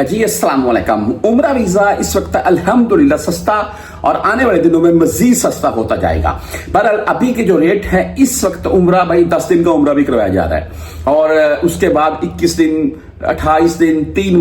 जी अस्सलाम वालेकुम। उम्रा वीजा इस वक्त अल्हम्दुलिल्लाह सस्ता और आने वाले दिनों में मजीद सस्ता होता जाएगा। बहरहाल अभी के जो रेट है इस वक्त उम्रा भाई 10 दिन का उम्रा भी करवाया जा रहा है और उसके बाद 21 दिन 28 दिन 3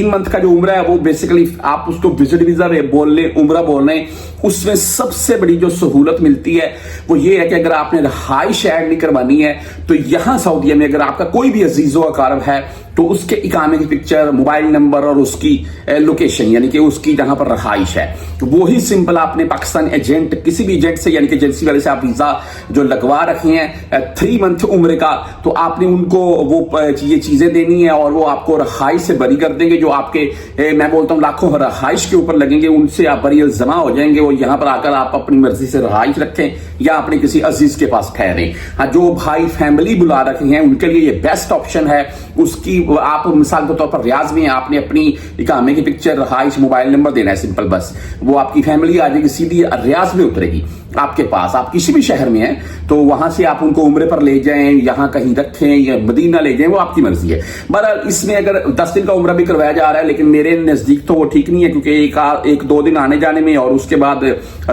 मंथ का जो उम्रा है वो बेसिकली आप उसको विजिट वीजा बोल लें उम्रा बोल लें, उसमें सबसे बड़ी जो सहूलत मिलती है वो ये है कि अगर आपने रहाइश ऐड नहीं करवानी है तो यहां सऊदीया में अगर आपका कोई भी अजीजो अकारब है तो उसके इकामे की पिक्चर, मोबाइल नंबर और उसकी लोकेशन यानी कि उसकी जहां पर रहाइश है तो वो ही सिंपल आपने पाकिस्तान एजेंट किसी भी एजेंट से यानी कि एजेंसी वाले से आप वीजा जो लगवा रखे हैं 3 मंथ उम्र का, तो आपने उनको वो ये चीजें देनी है और वो आपको रहाइश से बरी कर देंगे। जो आपके मैं बोलता हूँ लाखों रहाइश के ऊपर लगेंगे उनसे आप बरी जमा हो जाएंगे। वो यहाँ पर आकर आप अपनी मर्जी से रहाइश रखें या अपने किसी अजीज के पास ठहरे। हाँ, जो भाई फैमिली बुला रखे हैं उनके लिए ये बेस्ट ऑप्शन है। उसकी आप मिसाल के तौर पर रियाज में आपने अपनी इकामे की पिक्चर, रहाइश, मोबाइल नंबर देना है सिंपल, बस वो आपकी फैमिली आ जाएगी, सीधी रियाज में उतरेगी आपके पास। आप किसी भी शहर में हैं तो वहां से आप उनको उम्रे पर ले जाएं, यहां कहीं रखें या मदीना ले जाएं, वो आपकी मर्जी है। बहरहाल इसमें अगर 10 दिन का उम्रा भी करवाया जा रहा है लेकिन मेरे नजदीक तो वो ठीक नहीं है, क्योंकि एक 2 दिन आने जाने में और उसके बाद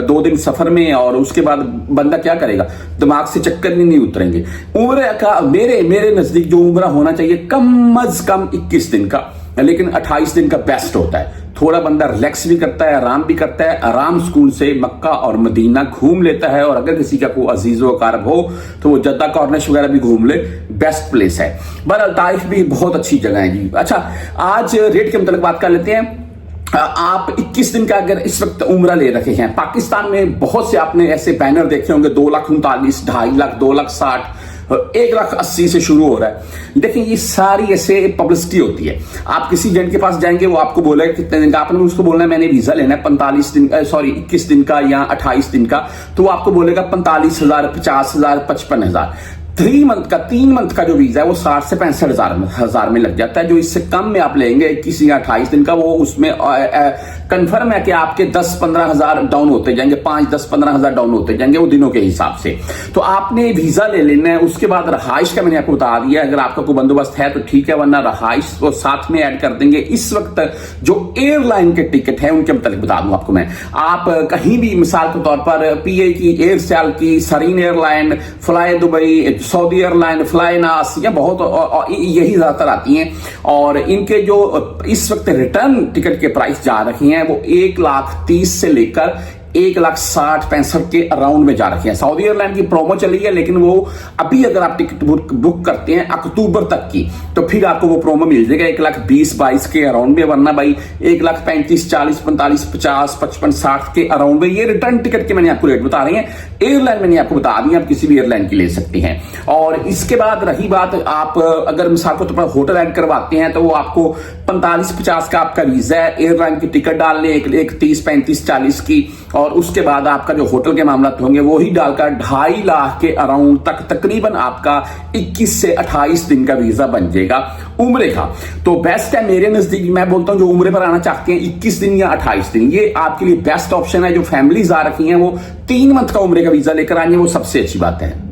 2 दिन सफर में और उसके बाद बंदा क्या करेगा, दिमाग से चक्कर नहीं उतरेंगे। उम्र का मेरे नजदीक जो उम्रा होना चाहिए कम अज कम 21 दिन का, लेकिन 28 दिन का बेस्ट होता है। थोड़ा बंदा रिलैक्स भी करता है, आराम भी करता है, आराम सुकून से मक्का और मदीना घूम लेता है। और अगर किसी का कोई अजीजो अकारब हो तो वो जद्दा कॉर्निश वगैरह भी घूम ले, बेस्ट प्लेस है। बहरहाल ताइफ भी बहुत अच्छी जगह है जी। अच्छा, आज रेट के मतलब बात कर लेते हैं। आप 21 दिन का अगर इस वक्त उम्रा ले रखे हैं, पाकिस्तान में बहुत से आपने ऐसे बैनर देखे होंगे 2,39,000, 2.5 लाख, 2,60,000, 1,80,000 से शुरू हो रहा है। देखिए ये सारी ऐसे पब्लिसिटी होती है। आप किसी एजेंट के पास जाएंगे वो आपको बोलेगा कितने दिन का, आपने उसको बोलना है मैंने वीजा लेना है 21 दिन का या 28 दिन का, तो वो आपको बोलेगा 45,000, 50,000, 55,000। 3 मंथ का जो वीजा है वो 60 से 65,000 में लग जाता है। जो इससे कम में आप लेंगे 21 या 28 दिन का, वो उसमें कंफर्म है कि आपके 10-15,000 डाउन होते जाएंगे, 5-10-15,000 डाउन होते जाएंगे वो दिनों के हिसाब से। तो आपने वीजा ले लेना है। उसके बाद रहाइश का मैंने आपको बता दिया, अगर आपका कोई बंदोबस्त है तो ठीक है, वरना रहाइश को साथ में ऐड कर देंगे। इस वक्त जो एयरलाइन के टिकट है उनके मतलब बता दूं आपको मैं, आप कहीं भी मिसाल के तौर पर PA की, एयरसेल की, Serene airline, fly Dubai, Saudi airline, fly nas, या बहुत यही ज्यादातर आती हैं। और इनके जो इस वक्त रिटर्न टिकट के प्राइस जा रही हैं वो 1,30,000 से लेकर 1,60,65 के अराउंड में जा रखे हैं। सऊदी एयरलाइन की प्रोमो चली है लेकिन वो अभी अगर आप टिकट बुक करते हैं अक्टूबर तक की तो फिर आपको वो प्रोमो मिल जाएगा 1,20,22 के अराउंड में, वरना भाई 1,35,000, 40,000, 45,000, 50,000, 55,000, 60 के अराउंड में। ये रिटर्न टिकट के मैंने आपको रेट बता रहे हैं। एयरलाइन मैंने आपको बता दी, आप किसी भी एयरलाइन की ले सकते हैं। और इसके बाद रही बात, आप अगर मिसाल को तो होटल ऐड करवाते हैं तो वो आपको 45-50 का आपका वीजा है, एयरलाइन की टिकट डाल ले 30-35-40 की, और उसके बाद आपका जो होटल के मामला होंगे वो ही डालकर 2.5 लाख के अराउंड तक तकरीबन आपका 21 से 28 दिन का वीजा बन जाएगा उम्रे का। तो बेस्ट है मेरे नजदीक, मैं बोलता हूं जो उम्रे पर आना चाहते हैं 21 दिन या 28 दिन, ये आपके लिए बेस्ट ऑप्शन है। जो फैमिलीज आ रखी हैं वो 3 मंथ का उम्रे का वीजा लेकर आएंगे, वो सबसे अच्छी बात है।